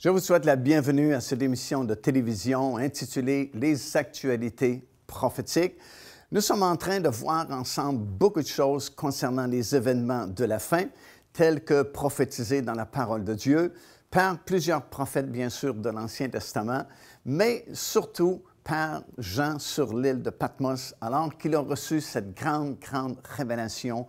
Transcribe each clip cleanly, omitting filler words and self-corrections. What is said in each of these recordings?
Je vous souhaite la bienvenue à cette émission de télévision intitulée « Les actualités prophétiques ». Nous sommes en train de voir ensemble beaucoup de choses concernant les événements de la fin, tels que prophétisés dans la parole de Dieu, par plusieurs prophètes, bien sûr, de l'Ancien Testament, mais surtout par Jean sur l'île de Patmos, alors qu'il a reçu cette grande révélation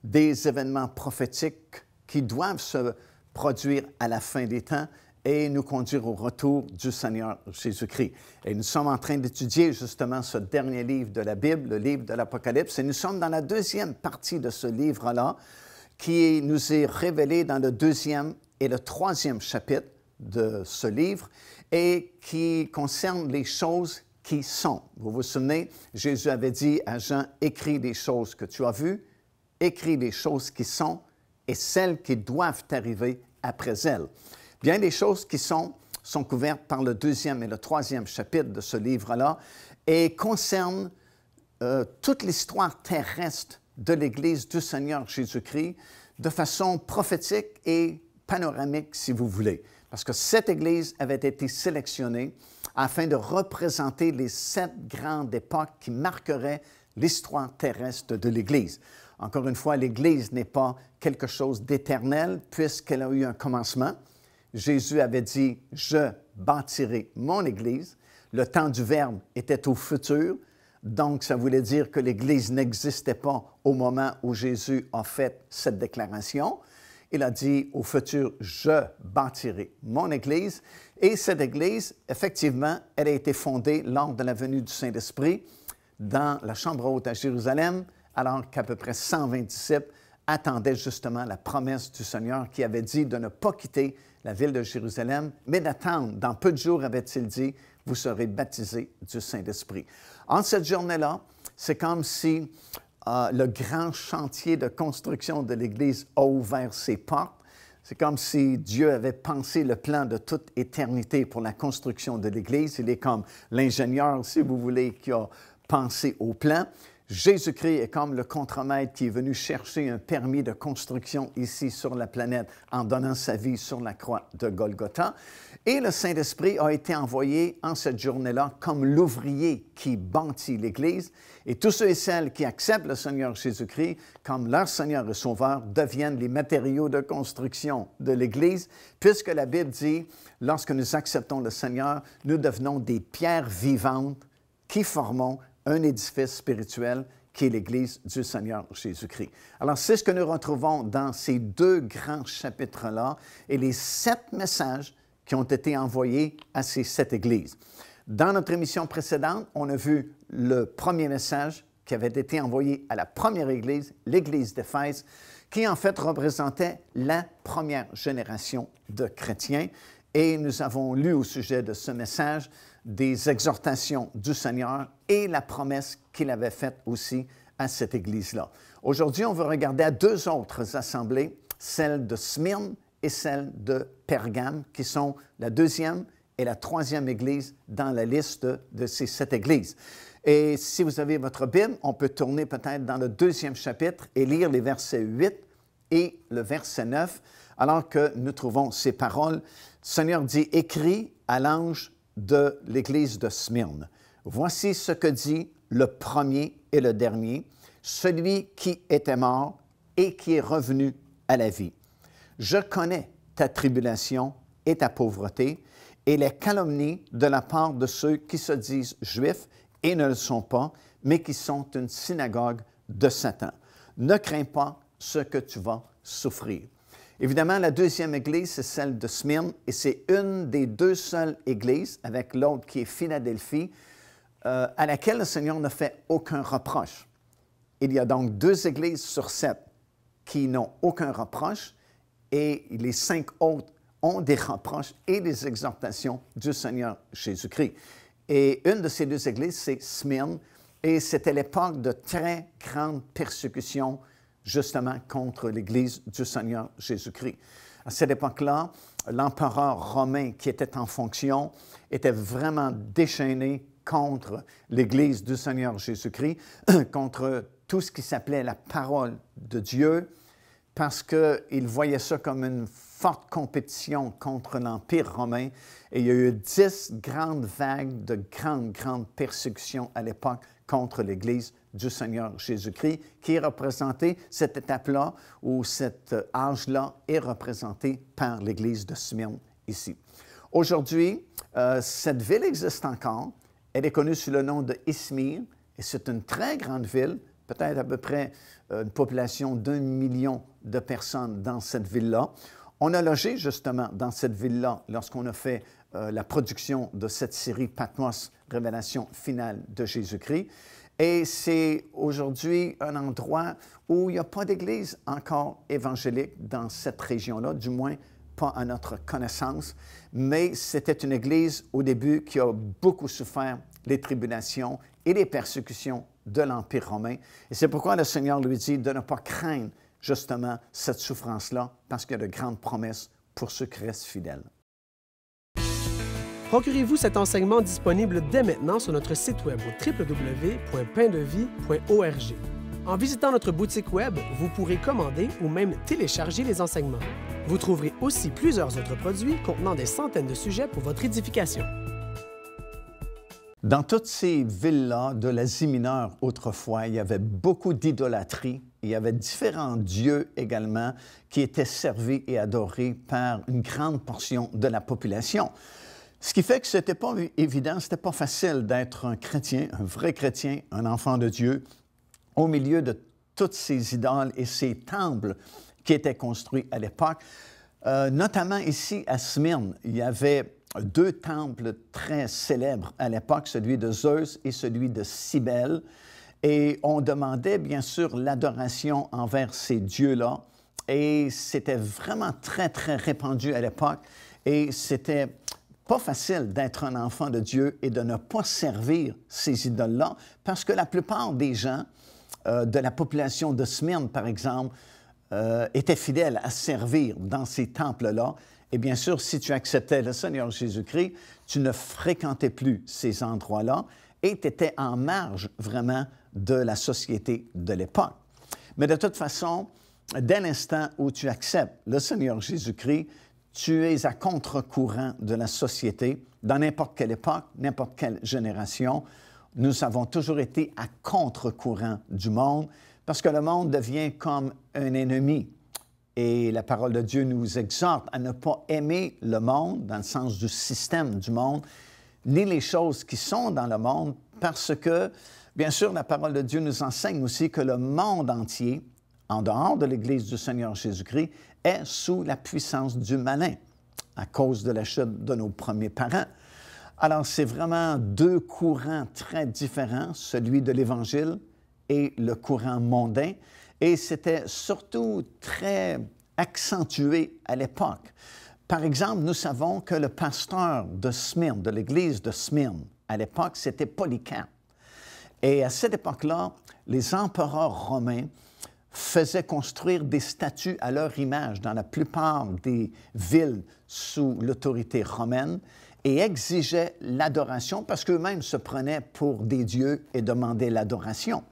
des événements prophétiques qui doivent se produire à la fin des temps et nous conduire au retour du Seigneur Jésus-Christ. Et nous sommes en train d'étudier justement ce dernier livre de la Bible, le livre de l'Apocalypse, et nous sommes dans la deuxième partie de ce livre-là, qui nous est révélé dans le deuxième et le troisième chapitre de ce livre, et qui concerne les choses qui sont. Vous vous souvenez, Jésus avait dit à Jean, « Écris les choses que tu as vues, écris les choses qui sont, et celles qui doivent arriver après elles. » Bien, les choses qui sont couvertes par le deuxième et le troisième chapitre de ce livre-là et concernent toute l'histoire terrestre de l'Église du Seigneur Jésus-Christ de façon prophétique et panoramique, si vous voulez. Parce que cette Église avait été sélectionnée afin de représenter les 7 grandes époques qui marqueraient l'histoire terrestre de l'Église. Encore une fois, l'Église n'est pas quelque chose d'éternel puisqu'elle a eu un commencement. Jésus avait dit « Je bâtirai mon Église ». Le temps du Verbe était au futur, donc ça voulait dire que l'Église n'existait pas au moment où Jésus a fait cette déclaration. Il a dit au futur « Je bâtirai mon Église ». Et cette Église, effectivement, elle a été fondée lors de la venue du Saint-Esprit dans la chambre haute à Jérusalem, alors qu'à peu près 120 disciples attendaient justement la promesse du Seigneur qui avait dit de ne pas quitter la ville de Jérusalem, mais d'attendre. Dans peu de jours, avait-il dit, vous serez baptisés du Saint-Esprit. En cette journée-là, c'est comme si le grand chantier de construction de l'Église a ouvert ses portes. C'est comme si Dieu avait pensé le plan de toute éternité pour la construction de l'Église. Il est comme l'ingénieur, si vous voulez, qui a pensé au plan. Jésus-Christ est comme le contremaître qui est venu chercher un permis de construction ici sur la planète en donnant sa vie sur la croix de Golgotha. Et le Saint-Esprit a été envoyé en cette journée-là comme l'ouvrier qui bâtit l'Église. Et tous ceux et celles qui acceptent le Seigneur Jésus-Christ comme leur Seigneur et Sauveur deviennent les matériaux de construction de l'Église, puisque la Bible dit, lorsque nous acceptons le Seigneur, nous devenons des pierres vivantes qui formons un édifice spirituel qui est l'Église du Seigneur Jésus-Christ. Alors, c'est ce que nous retrouvons dans ces 2 grands chapitres-là et les 7 messages qui ont été envoyés à ces 7 églises. Dans notre émission précédente, on a vu le premier message qui avait été envoyé à la première église, l'église d'Éphèse, qui en fait représentait la première génération de chrétiens. Et nous avons lu au sujet de ce message des exhortations du Seigneur et la promesse qu'il avait faite aussi à cette Église-là. Aujourd'hui, on va regarder à 2 autres assemblées, celle de Smyrne et celle de Pergame, qui sont la 2e et la 3e Église dans la liste de ces 7 églises. Et si vous avez votre Bible, on peut tourner peut-être dans le 2e chapitre et lire les versets 8 et le verset 9, alors que nous trouvons ces paroles. Le Seigneur dit « Écris à l'ange de l'Église de Smyrne. Voici ce que dit le premier et le dernier, celui qui était mort et qui est revenu à la vie. Je connais ta tribulation et ta pauvreté et les calomnies de la part de ceux qui se disent juifs et ne le sont pas, mais qui sont une synagogue de Satan. Ne crains pas ce que tu vas souffrir. » Évidemment, la 2e église, c'est celle de Smyrne, et c'est une des 2 seules églises, avec l'autre qui est Philadelphie, à laquelle le Seigneur ne fait aucun reproche. Il y a donc 2 églises sur 7 qui n'ont aucun reproche, et les 5 autres ont des reproches et des exhortations du Seigneur Jésus-Christ. Et une de ces 2 églises, c'est Smyrne, et c'était l'époque de très grande persécution justement contre l'Église du Seigneur Jésus-Christ. À cette époque-là, l'empereur romain qui était en fonction était vraiment déchaîné contre l'Église du Seigneur Jésus-Christ, contre tout ce qui s'appelait la parole de Dieu, parce qu'il voyait ça comme une forte compétition contre l'Empire romain et il y a eu 10 grandes vagues de grandes persécutions à l'époque contre l'Église du Seigneur Jésus-Christ, qui est représentée, cette étape-là ou cet âge-là est représenté par l'Église de Smyrne ici. Aujourd'hui, cette ville existe encore. Elle est connue sous le nom de Izmir et c'est une très grande ville, peut-être à peu près une population d'1 million de personnes dans cette ville-là. On a logé justement dans cette ville-là lorsqu'on a fait la production de cette série Patmos, Révélation finale de Jésus-Christ. Et c'est aujourd'hui un endroit où il n'y a pas d'église encore évangélique dans cette région-là, du moins pas à notre connaissance. Mais c'était une église au début qui a beaucoup souffert les tribulations et les persécutions de l'Empire romain. Et c'est pourquoi le Seigneur lui dit de ne pas craindre justement cette souffrance-là, parce qu'il y a de grandes promesses pour ceux qui restent fidèles. Procurez-vous cet enseignement disponible dès maintenant sur notre site web au www.paindevie.org. En visitant notre boutique web, vous pourrez commander ou même télécharger les enseignements. Vous trouverez aussi plusieurs autres produits contenant des centaines de sujets pour votre édification. Dans toutes ces villes-là de l'Asie mineure autrefois, il y avait beaucoup d'idolâtrie. Il y avait différents dieux également qui étaient servis et adorés par une grande portion de la population. Ce qui fait que ce n'était pas évident, ce n'était pas facile d'être un chrétien, un vrai chrétien, un enfant de Dieu, au milieu de toutes ces idoles et ces temples qui étaient construits à l'époque. Notamment ici à Smyrne, il y avait 2 temples très célèbres à l'époque, celui de Zeus et celui de Cybèle. Et on demandait bien sûr l'adoration envers ces dieux-là. Et c'était vraiment très répandu à l'époque. Et c'était pas facile d'être un enfant de Dieu et de ne pas servir ces idoles-là, parce que la plupart des gens de la population de Smyrne, par exemple, étaient fidèles à servir dans ces temples-là. Et bien sûr, si tu acceptais le Seigneur Jésus-Christ, tu ne fréquentais plus ces endroits-là et tu étais en marge vraiment de la société de l'époque. Mais de toute façon, dès l'instant où tu acceptes le Seigneur Jésus-Christ, tu es à contre-courant de la société. Dans n'importe quelle époque, n'importe quelle génération, nous avons toujours été à contre-courant du monde parce que le monde devient comme un ennemi. Et la parole de Dieu nous exhorte à ne pas aimer le monde, dans le sens du système du monde, ni les choses qui sont dans le monde, parce que, bien sûr, la parole de Dieu nous enseigne aussi que le monde entier, en dehors de l'Église du Seigneur Jésus-Christ, est sous la puissance du malin, à cause de la chute de nos premiers parents. Alors, c'est vraiment 2 courants très différents, celui de l'Évangile et le courant mondain. Et c'était surtout très accentué à l'époque. Par exemple, nous savons que le pasteur de Smyrne, de l'église de Smyrne, à l'époque, c'était Polycarpe. Et à cette époque-là, les empereurs romains faisaient construire des statues à leur image dans la plupart des villes sous l'autorité romaine et exigeaient l'adoration parce qu'eux-mêmes se prenaient pour des dieux et demandaient l'adoration.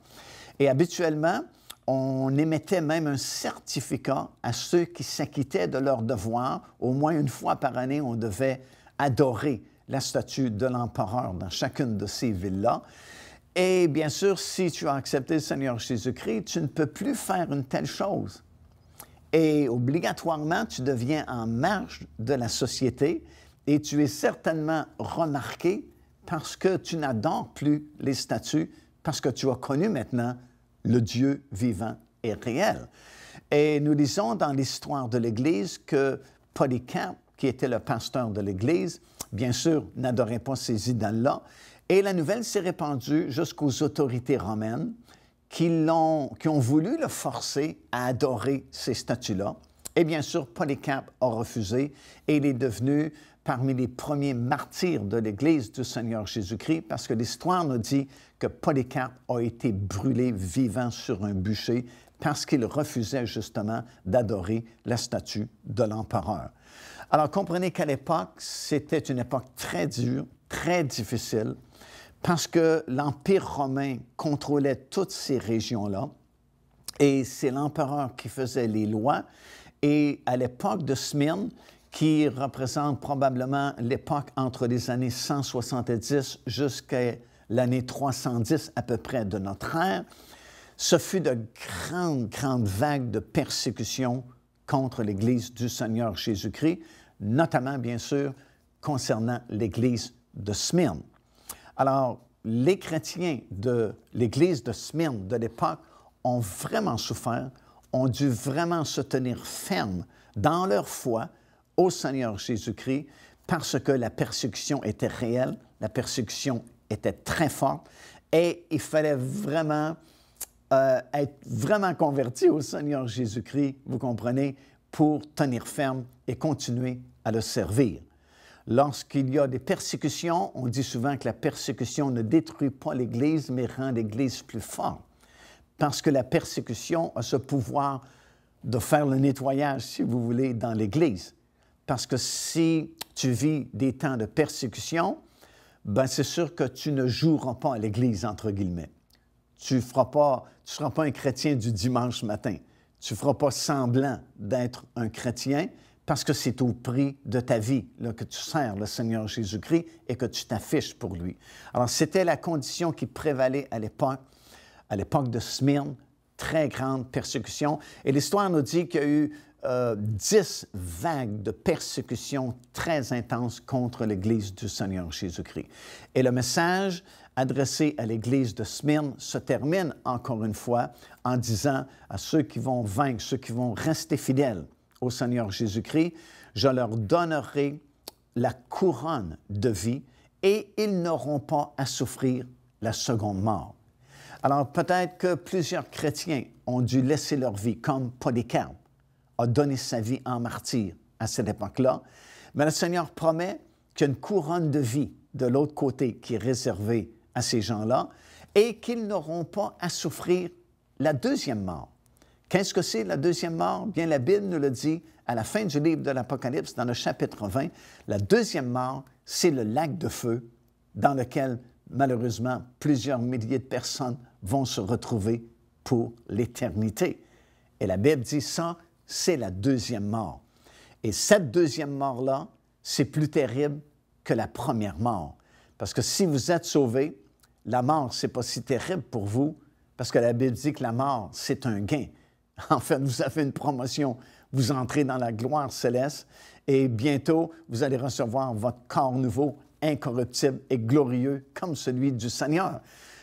Et habituellement, on émettait même un certificat à ceux qui s'acquittaient de leurs devoirs. Au moins une fois par année, on devait adorer la statue de l'empereur dans chacune de ces villes-là. Et bien sûr, si tu as accepté le Seigneur Jésus-Christ, tu ne peux plus faire une telle chose. Et obligatoirement, tu deviens en marge de la société et tu es certainement remarqué parce que tu n'adores plus les statues, parce que tu as connu maintenant le Dieu vivant et réel. Et nous lisons dans l'histoire de l'Église que Polycarpe, qui était le pasteur de l'Église, bien sûr, n'adorait pas ces idoles-là. Et la nouvelle s'est répandue jusqu'aux autorités romaines qui ont voulu le forcer à adorer ces statues-là. Et bien sûr, Polycarpe a refusé et il est devenu parmi les premiers martyrs de l'Église du Seigneur Jésus-Christ parce que l'histoire nous dit que Polycarpe a été brûlé vivant sur un bûcher parce qu'il refusait justement d'adorer la statue de l'empereur. Alors, comprenez qu'à l'époque, c'était une époque très dure, très difficile, parce que l'Empire romain contrôlait toutes ces régions-là et c'est l'empereur qui faisait les lois Et à l'époque de Smyrne, qui représente probablement l'époque entre les années 170 jusqu'à l'année 310 à peu près de notre ère, ce fut de grandes vagues de persécution contre l'Église du Seigneur Jésus-Christ, notamment, bien sûr, concernant l'Église de Smyrne. Alors, les chrétiens de l'Église de Smyrne de l'époque ont vraiment souffert, ont dû vraiment se tenir fermes dans leur foi au Seigneur Jésus-Christ parce que la persécution était réelle, la persécution était très forte et il fallait vraiment être vraiment converti au Seigneur Jésus-Christ, vous comprenez, pour tenir ferme et continuer à le servir. Lorsqu'il y a des persécutions, on dit souvent que la persécution ne détruit pas l'Église, mais rend l'Église plus forte. Parce que la persécution a ce pouvoir de faire le nettoyage, si vous voulez, dans l'Église. Parce que si tu vis des temps de persécution, ben c'est sûr que tu ne joueras pas à l'Église, entre guillemets. Tu ne seras pas un chrétien du dimanche matin. Tu ne feras pas semblant d'être un chrétien parce que c'est au prix de ta vie là, que tu sers le Seigneur Jésus-Christ et que tu t'affiches pour lui. Alors, c'était la condition qui prévalait à l'époque de Smyrne, très grande persécution. Et l'histoire nous dit qu'il y a eu 10 vagues de persécution très intenses contre l'Église du Seigneur Jésus-Christ. Et le message adressé à l'Église de Smyrne se termine encore une fois en disant à ceux qui vont vaincre, ceux qui vont rester fidèles au Seigneur Jésus-Christ, je leur donnerai la couronne de vie et ils n'auront pas à souffrir la seconde mort. Alors peut-être que plusieurs chrétiens ont dû laisser leur vie, comme Polycarpe a donné sa vie en martyr à cette époque-là, mais le Seigneur promet qu'il y a une couronne de vie de l'autre côté qui est réservée à ces gens-là et qu'ils n'auront pas à souffrir la deuxième mort. Qu'est-ce que c'est la deuxième mort? Bien, la Bible nous le dit à la fin du livre de l'Apocalypse, dans le chapitre 20. La deuxième mort, c'est le lac de feu dans lequel, malheureusement, plusieurs milliers de personnes vont se retrouver pour l'éternité. Et la Bible dit ça, c'est la deuxième mort. Et cette deuxième mort-là, c'est plus terrible que la première mort. Parce que si vous êtes sauvé, la mort, ce n'est pas si terrible pour vous, parce que la Bible dit que la mort, c'est un gain. En fait, vous avez une promotion, vous entrez dans la gloire céleste et bientôt, vous allez recevoir votre corps nouveau, incorruptible et glorieux comme celui du Seigneur.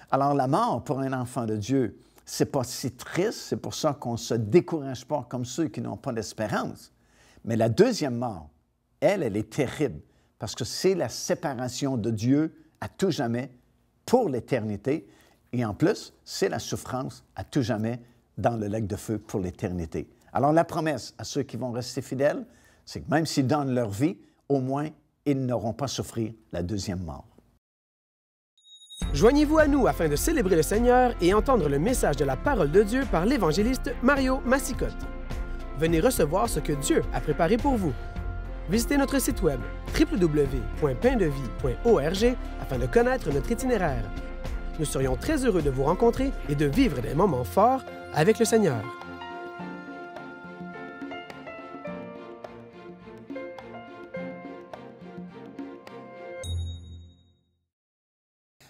Alors, la mort pour un enfant de Dieu, ce n'est pas si triste, c'est pour ça qu'on ne se décourage pas comme ceux qui n'ont pas d'espérance. Mais la deuxième mort, elle est terrible parce que c'est la séparation de Dieu à tout jamais pour l'éternité et en plus, c'est la souffrance à tout jamais dans le lac de feu pour l'éternité. Alors la promesse à ceux qui vont rester fidèles, c'est que même s'ils donnent leur vie, au moins, ils n'auront pas à souffrir la deuxième mort. Joignez-vous à nous afin de célébrer le Seigneur et entendre le message de la parole de Dieu par l'évangéliste Mario Massicotte. Venez recevoir ce que Dieu a préparé pour vous. Visitez notre site web www.paindevie.org afin de connaître notre itinéraire. Nous serions très heureux de vous rencontrer et de vivre des moments forts avec le Seigneur.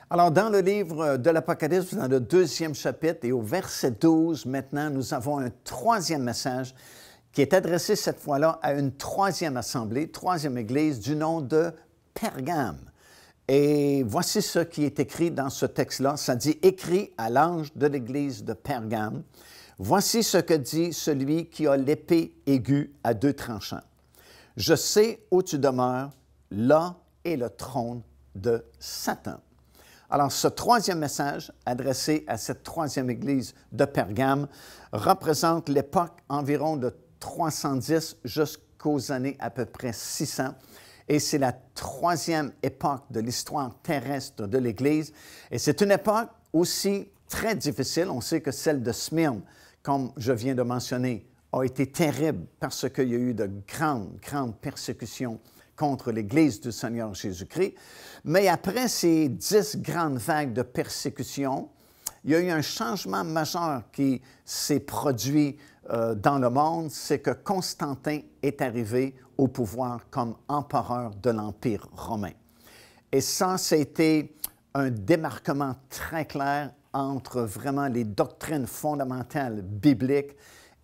Alors, dans le livre de l'Apocalypse, dans le 2e chapitre et au verset 12, maintenant, nous avons un 3e message qui est adressé cette fois-là à une 3e assemblée, 3e église du nom de Pergame. Et voici ce qui est écrit dans ce texte-là. Ça dit « Écrit à l'ange de l'église de Pergame, voici ce que dit celui qui a l'épée aiguë à 2 tranchants. Je sais où tu demeures, là est le trône de Satan. » Alors, ce 3e message adressé à cette 3e église de Pergame représente l'époque environ de 310 jusqu'aux années à peu près 600. Et c'est la 3e époque de l'histoire terrestre de l'Église. Et c'est une époque aussi très difficile. On sait que celle de Smyrne, comme je viens de mentionner, a été terrible parce qu'il y a eu de grandes persécutions contre l'Église du Seigneur Jésus-Christ. Mais après ces 10 grandes vagues de persécution, il y a eu un changement majeur qui s'est produit dans le monde, c'est que Constantin est arrivé au pouvoir comme empereur de l'Empire romain. Et ça a été un démarquement très clair entre vraiment les doctrines fondamentales bibliques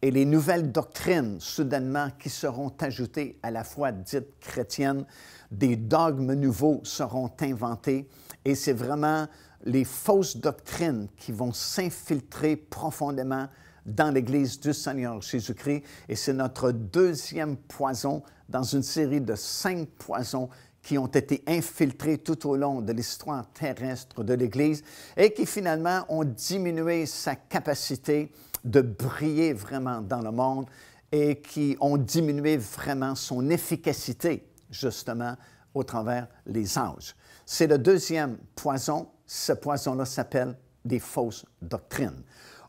et les nouvelles doctrines, soudainement, qui seront ajoutées à la foi dite chrétienne. Des dogmes nouveaux seront inventés et c'est vraiment les fausses doctrines qui vont s'infiltrer profondément dans l'Église du Seigneur Jésus-Christ. Et c'est notre deuxième poison dans une série de 5 poisons qui ont été infiltrés tout au long de l'histoire terrestre de l'Église et qui finalement ont diminué sa capacité de briller vraiment dans le monde et qui ont diminué vraiment son efficacité, justement, au travers les âges. C'est le deuxième poison. Ce poison-là s'appelle des fausses doctrines.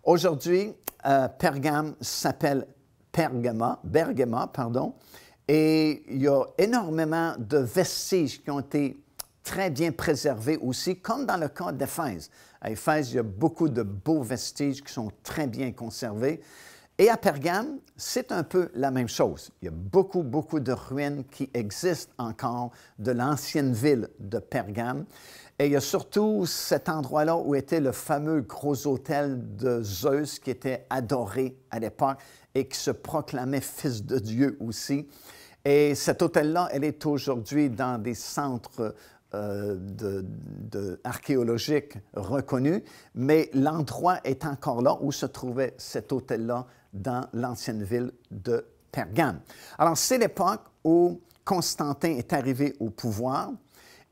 Aujourd'hui, Bergama, et il y a énormément de vestiges qui ont été très bien préservés aussi, comme dans le cas d'Éphèse. À Éphèse, il y a beaucoup de beaux vestiges qui sont très bien conservés. Et à Pergame, c'est un peu la même chose. Il y a beaucoup de ruines qui existent encore de l'ancienne ville de Pergame. Et il y a surtout cet endroit-là où était le fameux gros autel de Zeus qui était adoré à l'époque et qui se proclamait fils de Dieu aussi. Et cet autel-là, elle est aujourd'hui dans des centres archéologiques reconnus, mais l'endroit est encore là où se trouvait cet autel-là dans l'ancienne ville de Pergame. Alors, c'est l'époque où Constantin est arrivé au pouvoir.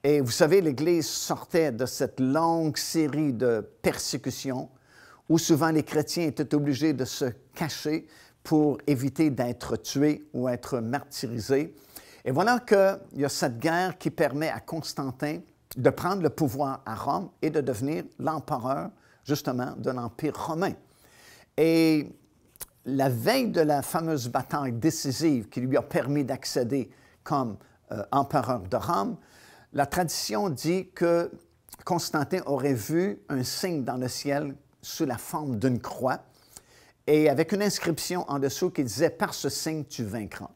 Et vous savez, l'Église sortait de cette longue série de persécutions où souvent les chrétiens étaient obligés de se cacher pour éviter d'être tués ou être martyrisés. Et voilà qu'il y a cette guerre qui permet à Constantin de prendre le pouvoir à Rome et de devenir l'empereur, justement, de l'Empire romain. Et la veille de la fameuse bataille décisive qui lui a permis d'accéder comme empereur de Rome, la tradition dit que Constantin aurait vu un signe dans le ciel sous la forme d'une croix et avec une inscription en dessous qui disait « Par ce signe, tu vaincras ».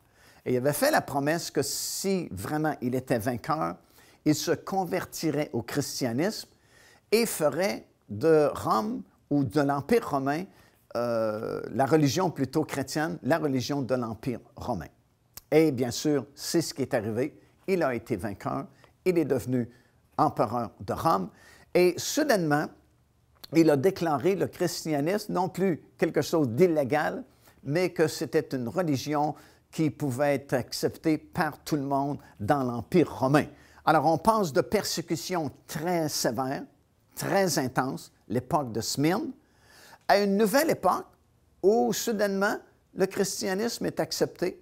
Et il avait fait la promesse que si vraiment il était vainqueur, il se convertirait au christianisme et ferait de Rome ou de l'Empire romain, la religion plutôt chrétienne, la religion de l'Empire romain. Et bien sûr, c'est ce qui est arrivé. Il a été vainqueur. Il est devenu empereur de Rome et soudainement, il a déclaré le christianisme non plus quelque chose d'illégal, mais que c'était une religion qui pouvait être acceptée par tout le monde dans l'Empire romain. Alors, on passe de persécutions très sévères, très intenses, l'époque de Smyrne, à une nouvelle époque où soudainement, le christianisme est accepté,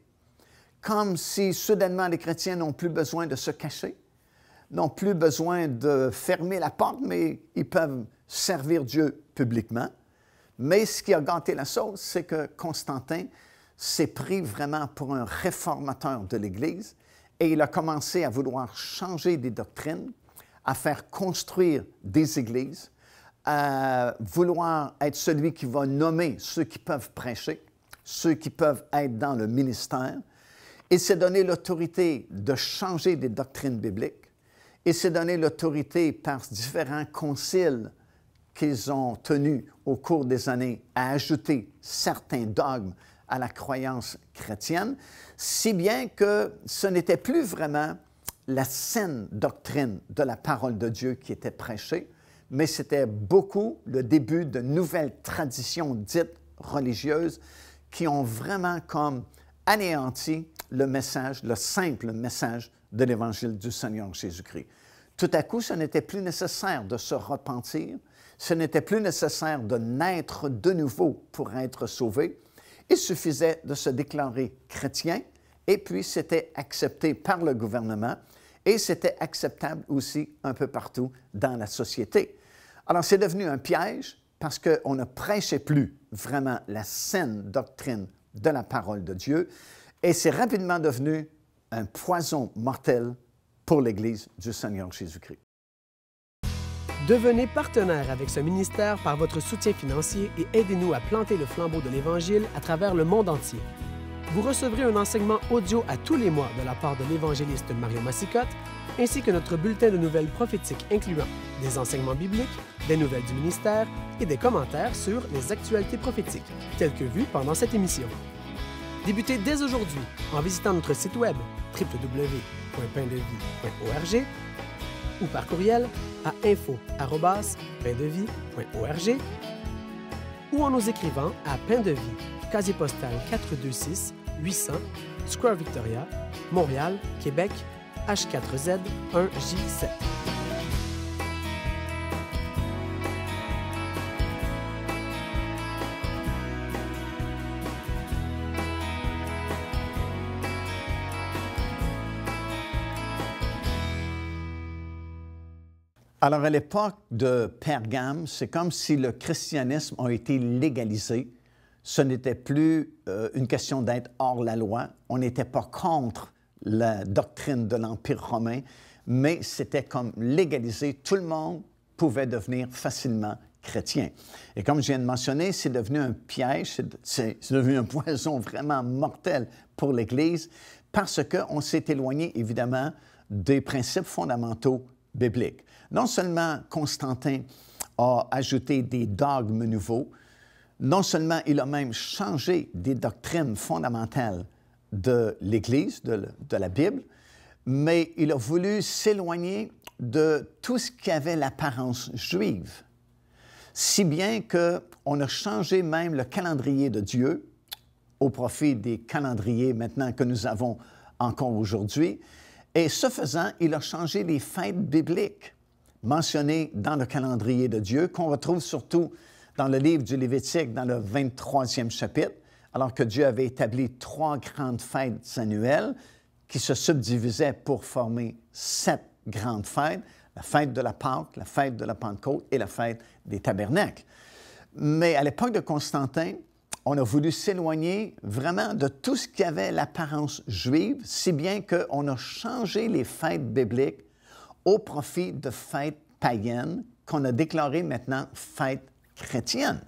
comme si soudainement les chrétiens n'ont plus besoin de se cacher, n'ont plus besoin de fermer la porte, mais ils peuvent servir Dieu publiquement. Mais ce qui a gâté la sauce, c'est que Constantin s'est pris vraiment pour un réformateur de l'Église et il a commencé à vouloir changer des doctrines, à faire construire des églises, à vouloir être celui qui va nommer ceux qui peuvent prêcher, ceux qui peuvent être dans le ministère. Il s'est donné l'autorité de changer des doctrines bibliques. Il s'est donné l'autorité par différents conciles qu'ils ont tenus au cours des années à ajouter certains dogmes à la croyance chrétienne, si bien que ce n'était plus vraiment la saine doctrine de la parole de Dieu qui était prêchée, mais c'était beaucoup le début de nouvelles traditions dites religieuses qui ont vraiment comme anéanti le message, le simple message de l'Évangile du Seigneur Jésus-Christ. Tout à coup, ce n'était plus nécessaire de se repentir, ce n'était plus nécessaire de naître de nouveau pour être sauvé. Il suffisait de se déclarer chrétien et puis c'était accepté par le gouvernement et c'était acceptable aussi un peu partout dans la société. Alors, c'est devenu un piège parce qu'on ne prêchait plus vraiment la saine doctrine de la parole de Dieu et c'est rapidement devenu un poison mortel pour l'Église du Seigneur Jésus-Christ. Devenez partenaire avec ce ministère par votre soutien financier et aidez-nous à planter le flambeau de l'Évangile à travers le monde entier. Vous recevrez un enseignement audio à tous les mois de la part de l'évangéliste Mario Massicotte, ainsi que notre bulletin de nouvelles prophétiques incluant des enseignements bibliques, des nouvelles du ministère et des commentaires sur les actualités prophétiques, telles que vues pendant cette émission. Débutez dès aujourd'hui en visitant notre site web www.paindevie.org ou par courriel à info@paindevie.org ou en nous écrivant à Pain de Vie, casier postal 426 800 Square Victoria, Montréal, Québec, H4Z 1J7. Alors, à l'époque de Pergame, c'est comme si le christianisme a été légalisé. Ce n'était plus une question d'être hors la loi. On n'était pas contre la doctrine de l'Empire romain, mais c'était comme légalisé. Tout le monde pouvait devenir facilement chrétien. Et comme je viens de mentionner, c'est devenu un piège, c'est devenu un poison vraiment mortel pour l'Église parce qu'on s'est éloigné, évidemment, des principes fondamentaux bibliques. Non seulement Constantin a ajouté des dogmes nouveaux, non seulement il a même changé des doctrines fondamentales de l'Église, de la Bible, mais il a voulu s'éloigner de tout ce qui avait l'apparence juive, si bien qu'on a changé même le calendrier de Dieu au profit des calendriers maintenant que nous avons encore aujourd'hui. Et ce faisant, il a changé les fêtes bibliques mentionnées dans le calendrier de Dieu, qu'on retrouve surtout dans le livre du Lévitique, dans le 23e chapitre, alors que Dieu avait établi 3 grandes fêtes annuelles qui se subdivisaient pour former 7 grandes fêtes, la fête de la Pâque, la fête de la Pentecôte et la fête des Tabernacles. Mais à l'époque de Constantin, on a voulu s'éloigner vraiment de tout ce qui avait l'apparence juive, si bien qu'on a changé les fêtes bibliques au profit de fêtes païennes qu'on a déclarées maintenant fêtes chrétiennes.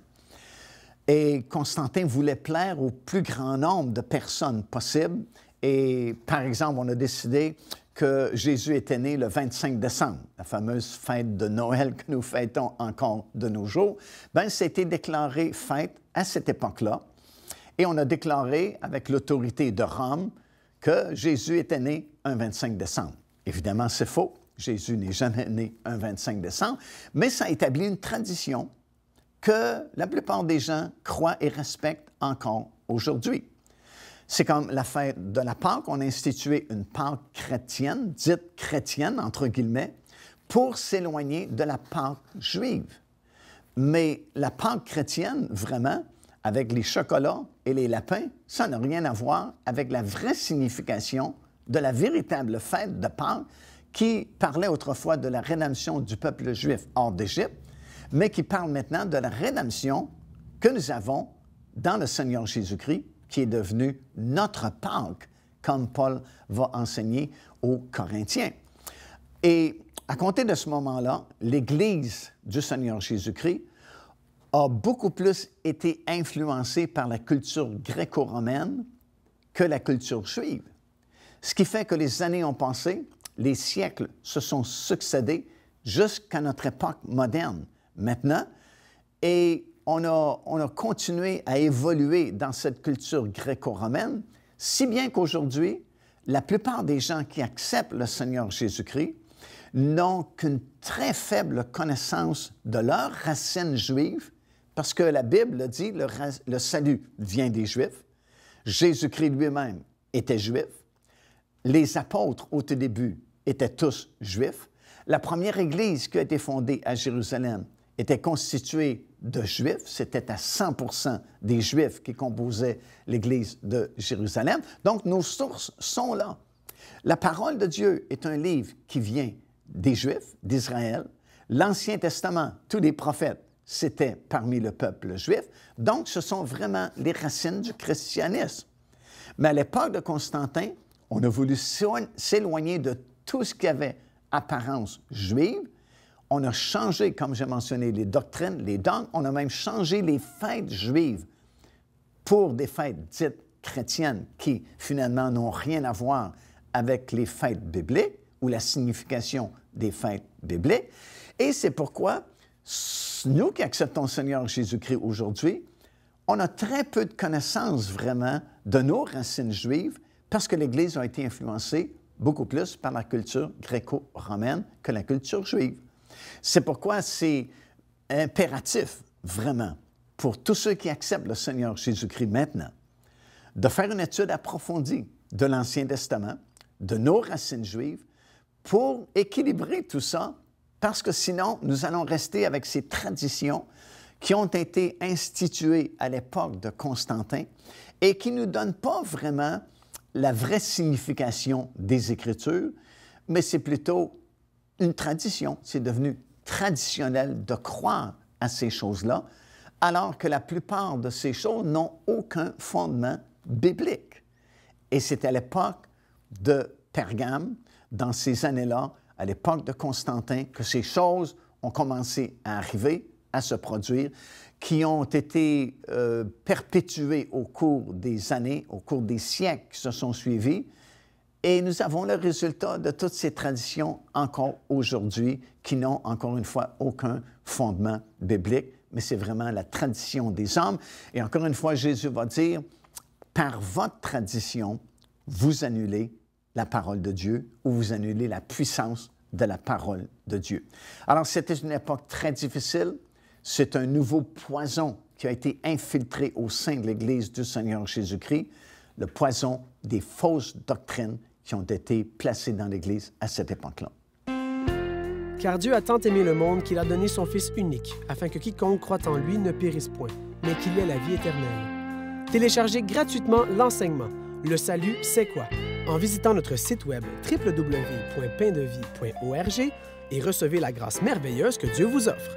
Et Constantin voulait plaire au plus grand nombre de personnes possible. Et par exemple, on a décidé que Jésus était né le 25 décembre, la fameuse fête de Noël que nous fêtons encore de nos jours. Bien, c'était déclaré fête à cette époque-là. Et on a déclaré avec l'autorité de Rome que Jésus était né un 25 décembre. Évidemment, c'est faux. Jésus n'est jamais né un 25 décembre, mais ça établit une tradition que la plupart des gens croient et respectent encore aujourd'hui. C'est comme la fête de la Pâque. On a institué une Pâque chrétienne, dite chrétienne, entre guillemets, pour s'éloigner de la Pâque juive. Mais la Pâque chrétienne, vraiment, avec les chocolats et les lapins, ça n'a rien à voir avec la vraie signification de la véritable fête de Pâques qui parlait autrefois de la rédemption du peuple juif hors d'Égypte, mais qui parle maintenant de la rédemption que nous avons dans le Seigneur Jésus-Christ, qui est devenu notre Pâque, comme Paul va enseigner aux Corinthiens. Et à compter de ce moment-là, l'Église du Seigneur Jésus-Christ a beaucoup plus été influencée par la culture gréco-romaine que la culture juive. Ce qui fait que les années ont passé, les siècles se sont succédés jusqu'à notre époque moderne maintenant, et on a continué à évoluer dans cette culture gréco-romaine, si bien qu'aujourd'hui, la plupart des gens qui acceptent le Seigneur Jésus-Christ n'ont qu'une très faible connaissance de leurs racines juives, parce que la Bible le dit, le salut vient des Juifs. Jésus-Christ lui-même était juif. Les apôtres, au tout début, étaient tous juifs. La première Église qui a été fondée à Jérusalem était constituée de Juifs. C'était à 100% des Juifs qui composaient l'Église de Jérusalem. Donc, nos sources sont là. La parole de Dieu est un livre qui vient des Juifs, d'Israël. L'Ancien Testament, tous les prophètes, c'était parmi le peuple juif. Donc, ce sont vraiment les racines du christianisme. Mais à l'époque de Constantin, on a voulu s'éloigner de tout ce qui avait apparence juive. On a changé, comme j'ai mentionné, les doctrines, les dogmes. On a même changé les fêtes juives pour des fêtes dites chrétiennes qui, finalement, n'ont rien à voir avec les fêtes bibliques ou la signification des fêtes bibliques. Et c'est pourquoi, nous qui acceptons le Seigneur Jésus-Christ aujourd'hui, on a très peu de connaissances vraiment de nos racines juives parce que l'Église a été influencée beaucoup plus par la culture gréco-romaine que la culture juive. C'est pourquoi c'est impératif, vraiment, pour tous ceux qui acceptent le Seigneur Jésus-Christ maintenant, de faire une étude approfondie de l'Ancien Testament, de nos racines juives, pour équilibrer tout ça, parce que sinon, nous allons rester avec ces traditions qui ont été instituées à l'époque de Constantin et qui ne nous donnent pas vraiment la vraie signification des Écritures, mais c'est plutôt une tradition. C'est devenu traditionnel de croire à ces choses-là, alors que la plupart de ces choses n'ont aucun fondement biblique. Et c'est à l'époque de Pergame, dans ces années-là, à l'époque de Constantin, que ces choses ont commencé à arriver, à se produire, qui ont été perpétuées au cours des années, au cours des siècles qui se sont suivis. Et nous avons le résultat de toutes ces traditions encore aujourd'hui qui n'ont, encore une fois, aucun fondement biblique, mais c'est vraiment la tradition des hommes. Et encore une fois, Jésus va dire, par votre tradition, vous annulez la parole de Dieu ou vous annulez la puissance de la parole de Dieu. Alors, c'était une époque très difficile. C'est un nouveau poison qui a été infiltré au sein de l'Église du Seigneur Jésus-Christ, le poison des fausses doctrines qui ont été placées dans l'Église à cette époque-là. Car Dieu a tant aimé le monde qu'il a donné son Fils unique, afin que quiconque croit en lui ne périsse point, mais qu'il ait la vie éternelle. Téléchargez gratuitement l'enseignement « Le salut, c'est quoi ?» en visitant notre site web www.paindevie.org et recevez la grâce merveilleuse que Dieu vous offre.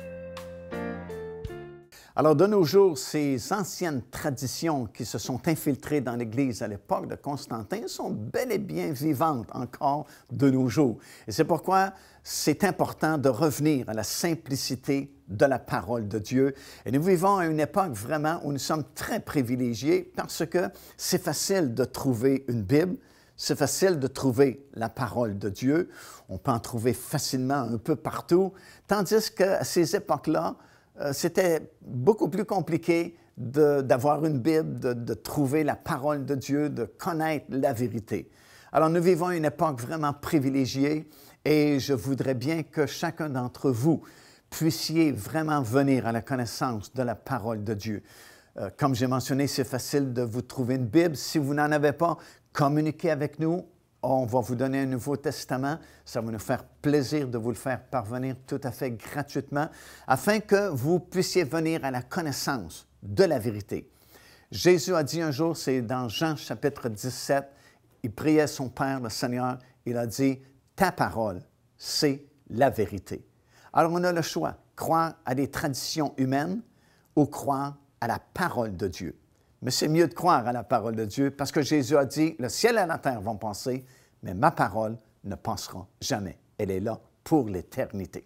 Alors, de nos jours, ces anciennes traditions qui se sont infiltrées dans l'Église à l'époque de Constantin sont bel et bien vivantes encore de nos jours. Et c'est pourquoi c'est important de revenir à la simplicité de la parole de Dieu. Et nous vivons à une époque vraiment où nous sommes très privilégiés parce que c'est facile de trouver une Bible, c'est facile de trouver la parole de Dieu. On peut en trouver facilement un peu partout, tandis qu'à ces époques-là, c'était beaucoup plus compliqué d'avoir une Bible, de trouver la parole de Dieu, de connaître la vérité. Alors, nous vivons une époque vraiment privilégiée et je voudrais bien que chacun d'entre vous puissiez vraiment venir à la connaissance de la parole de Dieu. Comme j'ai mentionné, c'est facile de vous trouver une Bible. Si vous n'en avez pas, communiquez avec nous. On va vous donner un Nouveau Testament. Ça va nous faire plaisir de vous le faire parvenir tout à fait gratuitement afin que vous puissiez venir à la connaissance de la vérité. Jésus a dit un jour, c'est dans Jean chapitre 17, il priait son Père, le Seigneur, il a dit « Ta parole, c'est la vérité ». Alors on a le choix, croire à des traditions humaines ou croire à la parole de Dieu. Mais c'est mieux de croire à la parole de Dieu parce que Jésus a dit, le ciel et la terre vont passer, mais ma parole ne passera jamais. Elle est là pour l'éternité.